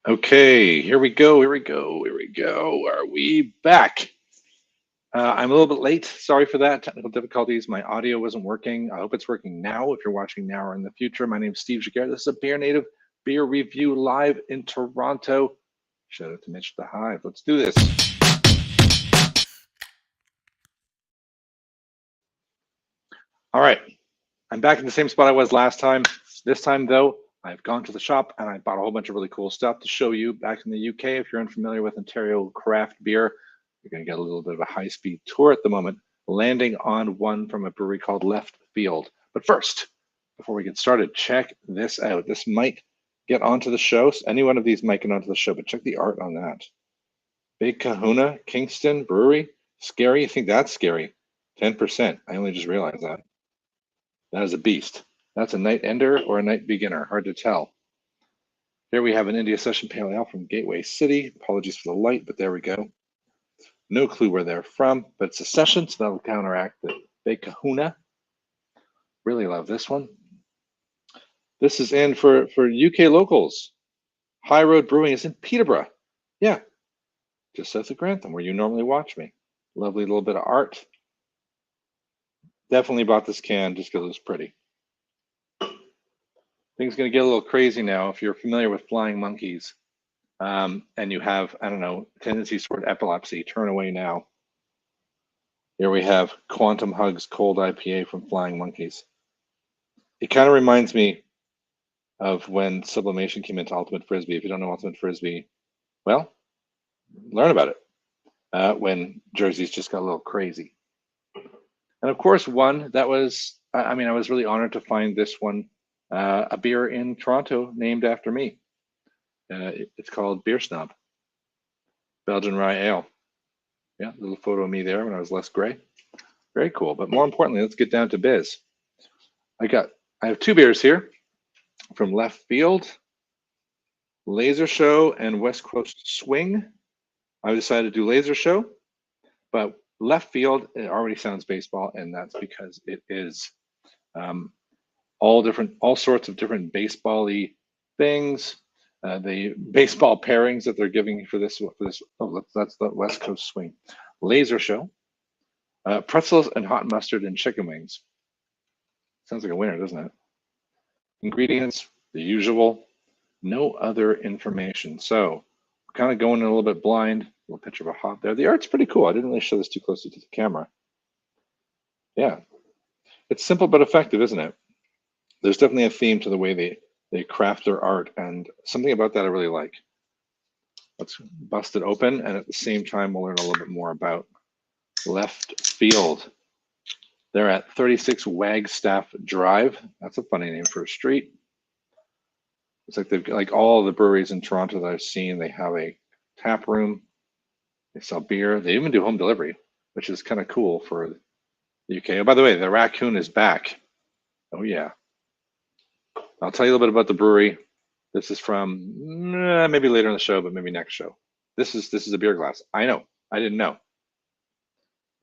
Okay, here we go. Are we back? I'm a little bit late. Sorry for that. Technical difficulties. My audio wasn't working. I hope it's working now if you're watching now or in the future. My name is Steve Giguere. This is a BeerNative beer review live in Toronto. Shout out to Mitch the Hive. Let's do this. All right. I'm back in the same spot I was last time. This time, though, I've gone to the shop and I bought a whole bunch of really cool stuff to show you back in the UK. If you're unfamiliar with Ontario craft beer, you're going to get a little bit of a high-speed tour at the moment, landing on one from a brewery called Left Field. But first, before we get started, check this out. This might get onto the show. Any one of these might get onto the show, but check the art on that. Big Kahuna, Kingston Brewery. Scary? You think that's scary? 10%. I only just realized that. That is a beast. That's a night ender or a night beginner. Hard to tell. Here we have an India Session Pale Ale from Gateway City. Apologies for the light, but there we go. No clue where they're from, but it's a session, so that'll counteract the Big Kahuna. Really love this one. This is in for UK locals. High Road Brewing is in Peterborough. Yeah, just south of Grantham, where you normally watch me. Lovely little bit of art. Definitely bought this can just because it was pretty. Things going to get a little crazy now. If you're familiar with flying monkeys and you have, I don't know, tendencies toward epilepsy, turn away now. Here we have Quantum Hugs Cold IPA from Flying Monkeys. It kind of reminds me of when sublimation came into Ultimate Frisbee. If you don't know Ultimate Frisbee, well, learn about it when jerseys just got a little crazy. And of course, one that was, I was really honored to find this one, a beer in Toronto named after me. It's called Beer Snob, Belgian Rye Ale. Yeah, a little photo of me there when I was less gray. Very cool. But more importantly, let's get down to biz. I have two beers here from Left Field, Laser Show and West Coast Swing. I decided to do Laser Show, but Left Field, it already sounds baseball, and that's because it is all sorts of different baseball-y things. The baseball pairings that they're giving for this. Oh, that's the West Coast Swing. Laser Show, pretzels and hot mustard and chicken wings. Sounds like a winner, doesn't it? Ingredients, the usual. No other information. So kind of going in a little bit blind. A little picture of a hop there. The art's pretty cool. I didn't really show this too closely to the camera. Yeah, it's simple but effective, isn't it? There's definitely a theme to the way they craft their art, and something about that I really like. Let's bust it open, and at the same time, we'll learn a little bit more about Left Field. They're at 36 Wagstaff Drive. That's a funny name for a street. It's like they've got, like all the breweries in Toronto that I've seen, they have a tap room. They sell beer. They even do home delivery, which is kind of cool for the UK. Oh, by the way, the raccoon is back. Oh yeah. I'll tell you a little bit about the brewery. This is from maybe later in the show, but maybe next show. This is a beer glass. I know. I didn't know.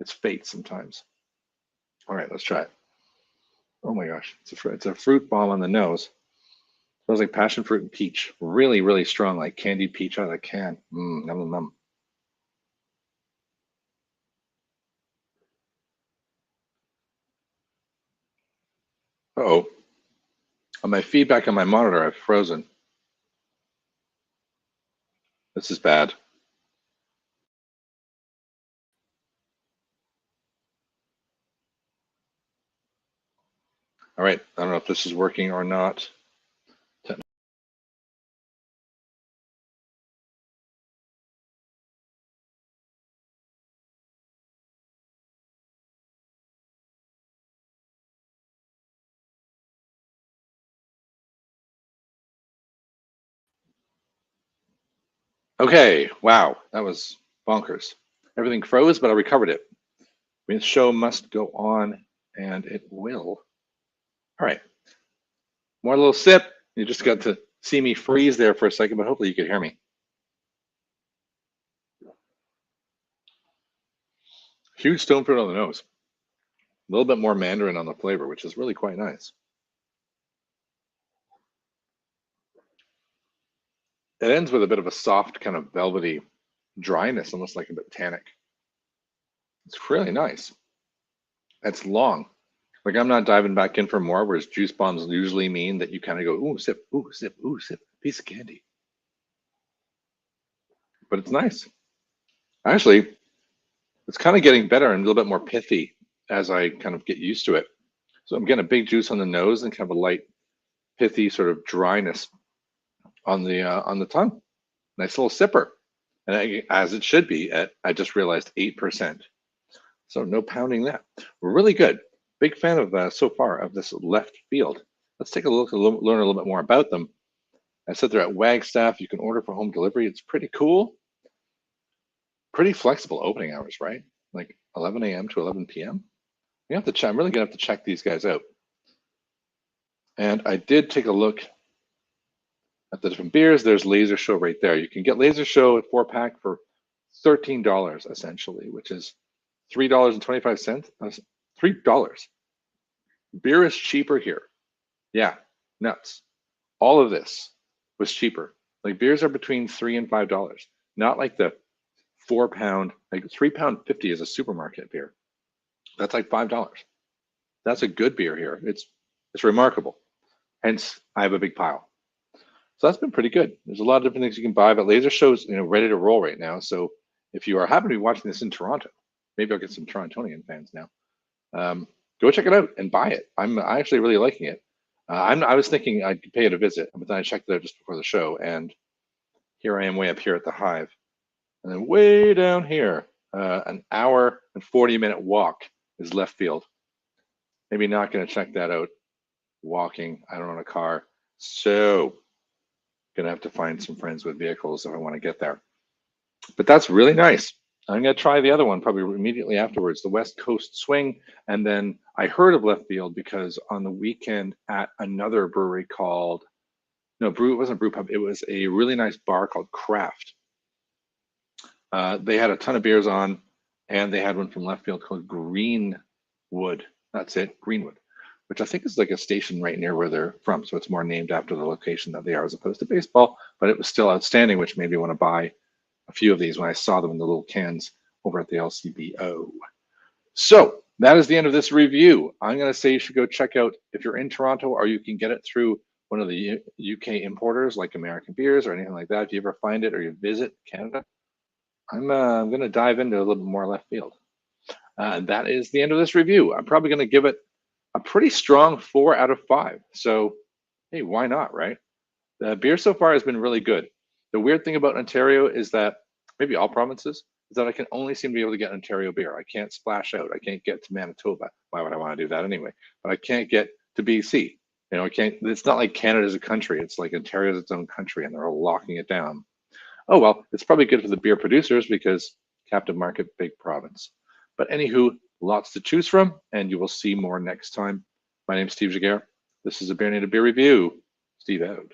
It's fate sometimes. All right, let's try it. Oh my gosh, it's a fruit bomb on the nose. Smells like passion fruit and peach. Really, really strong, like candied peach out of the can. Num num num. Uh-oh. On my feedback on my monitor, I've frozen. This is bad. All right, I don't know if this is working or not. Okay, wow, that was bonkers. Everything froze, but I recovered it. I mean, the show must go on, and it will. All right, more little sip. You just got to see me freeze there for a second, but hopefully you could hear me. Huge stone fruit on the nose. A little bit more mandarin on the flavor, which is really quite nice. it ends with a bit of a soft kind of velvety dryness, almost like a bit tannic. It's really nice. It's long. Like I'm not diving back in for more, whereas juice bombs usually mean that you kind of go, ooh, sip, ooh, sip, ooh, sip, piece of candy. But it's nice. Actually, it's kind of getting better and a little bit more pithy as I kind of get used to it. So I'm getting a big juice on the nose and kind of a light, pithy sort of dryness on the tongue. Nice little sipper, and as it should be. I just realized 8%. So no pounding that. Really good. Big fan of so far of this left field. Let's take a look and learn a little bit more about them. I said they're at Wagstaff. You can order for home delivery. It's pretty cool. Pretty flexible opening hours, right? Like 11 a.m. to 11 p.m. You have to check. I'm really gonna have to check these guys out. And I did take a look at the different beers. There's Laser Show right there. You can get Laser Show at 4-pack for $13 essentially, which is $3.25. $3. Beer is cheaper here. Yeah, nuts. All of this was cheaper. Like beers are between $3 and $5, not like the £4, like £3.50 is a supermarket beer. That's like $5. That's a good beer here. It's remarkable. Hence, I have a big pile. So that's been pretty good. There's a lot of different things you can buy, but Laser Show's ready to roll right now. So if you are happen to be watching this in Toronto, maybe I'll get some Torontonian fans now. Go check it out and buy it. I'm actually really liking it. I was thinking I'd pay it a visit, but then I checked it out just before the show, and here I am way up here at the Hive. And then way down here, an hour and 40-minute walk is left field. Maybe not going to check that out. Walking, I don't own a car. So going to have to find some friends with vehicles if I want to get there. But that's really nice. I'm going to try the other one probably immediately afterwards, the West Coast Swing. And then I heard of left field because on the weekend at another brewery called, it wasn't Brew Pub. It was a really nice bar called Craft. They had a ton of beers on, and they had one from left field called Greenwood. That's it, Greenwood, which I think is like a station right near where they're from. So it's more named after the location that they are as opposed to baseball, but it was still outstanding, which made me want to buy a few of these when I saw them in the little cans over at the LCBO. So that is the end of this review. I'm going to say you should go check out if you're in Toronto, or you can get it through one of the UK importers like American Beers or anything like that. If you ever find it or you visit Canada, I'm going to dive into a little bit more left field. That is the end of this review. I'm probably going to give it a pretty strong 4 out of 5. So, hey, why not, right? The beer so far has been really good. The weird thing about Ontario is that, maybe all provinces, is that I can only seem to be able to get Ontario beer. I can't splash out. I can't get to Manitoba. Why would I want to do that anyway? But I can't get to BC. I can't, it's not like Canada's a country. It's like Ontario's its own country and they're all locking it down. Oh, well, it's probably good for the beer producers because captive market, big province. But anywho, lots to choose from, and you will see more next time. My name's Steve Jaguar. This is a BeerNative Beer Review. Steve out.